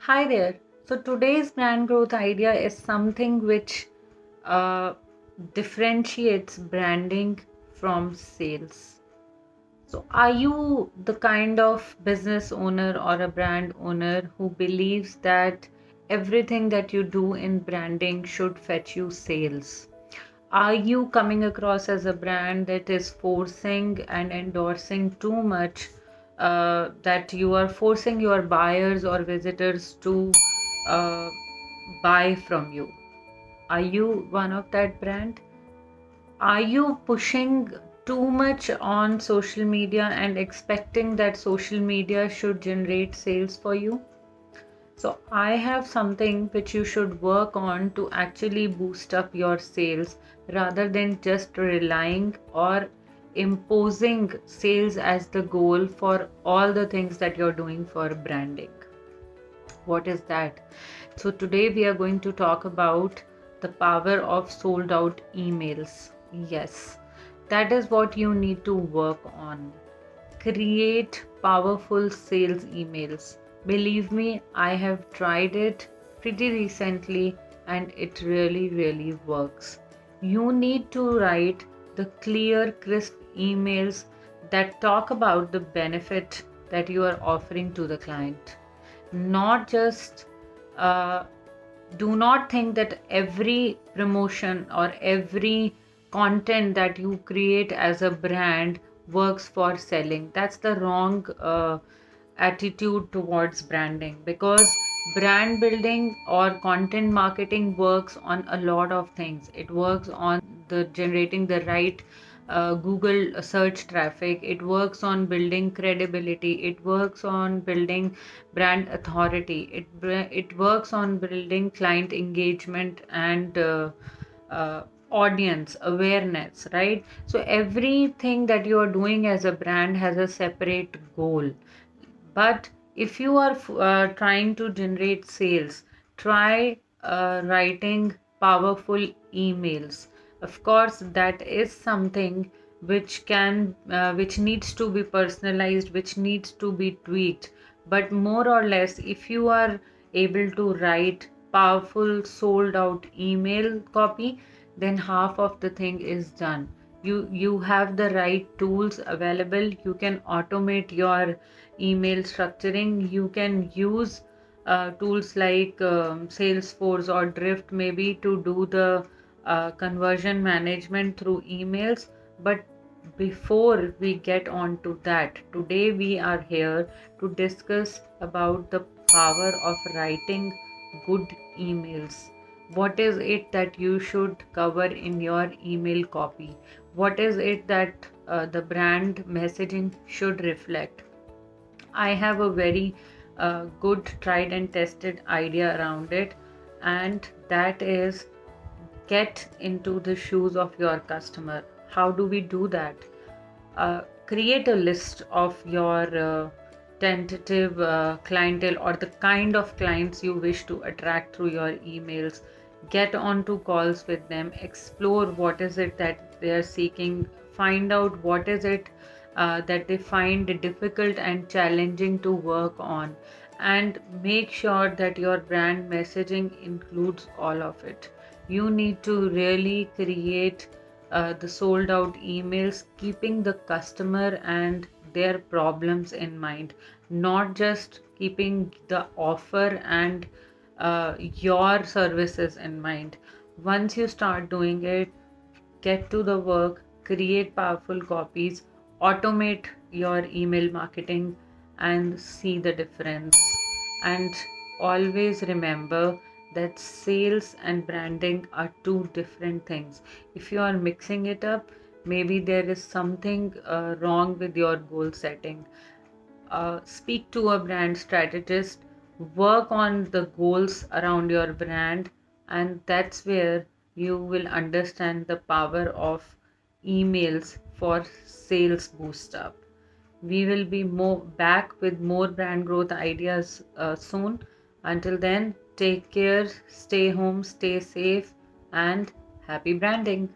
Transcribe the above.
Hi there. So today's brand growth idea is something which uh, differentiates branding from sales. So, are you the kind of business owner or a brand owner who believes that everything that you do in branding should fetch you sales? Are you coming across as a brand that is forcing and endorsing too much, that you are forcing your buyers or visitors to uh, buy from you? Are you one of that brand? Are you pushing too much on social media and expecting that social media should generate sales for you? So, I have something which you should work on to actually boost up your sales rather than just relying or imposing sales as the goal for all the things that you're doing for branding. What is that? So, today we are going to talk about the power of sold out emails. Yes, that is what you need to work on. Create powerful sales emails. Believe me, I have tried it pretty recently and it really works. You need to write the clear, crisp emails that talk about the benefit that you are offering to the client. Not just uh, do not think that every promotion or every content that you create as a brand works for selling. That's the wrong attitude towards branding, because brand building or content marketing works on a lot of things. It works on the generating the right Google search traffic. It works on building credibility. It works on building brand authority. It works on building client engagement and uh, audience awareness, right? So everything that you are doing as a brand has a separate goal. But if you are trying to generate sales, try writing powerful emails. Of course, that is something which needs to be personalized, which needs to be tweaked. But more or less, if you are able to write powerful sold out email copy, then half of the thing is done. You have the right tools available. You can automate your email structuring. You can use tools like Salesforce or Drift maybe to do the conversion management through emails. But before we get on to that, today we are here to discuss about the power of writing good emails. What is it that you should cover in your email copy? What is it that the brand messaging should reflect? I have a very good tried and tested idea around it, and that is get into the shoes of your customer. How do we do that? Create a list of your tentative clientele or the kind of clients you wish to attract through your emails. Get on to calls with them, explore what is it that they are seeking, find out what is it that they find difficult and challenging to work on, and make sure that your brand messaging includes all of it. You need to really create the sold out emails, keeping the customer and their problems in mind, not just keeping the offer and your services in mind. Once you start doing it, get to the work, create powerful copies, automate your email marketing, and see the difference. And always remember that sales and branding are two different things. If you are mixing it up, maybe there is something wrong with your goal setting. Speak to a brand strategist, work on the goals around your brand, and that's where you will understand the power of emails for sales boost up. We will be more back with more brand growth ideas soon. Until then, take care, stay home, stay safe, and happy branding.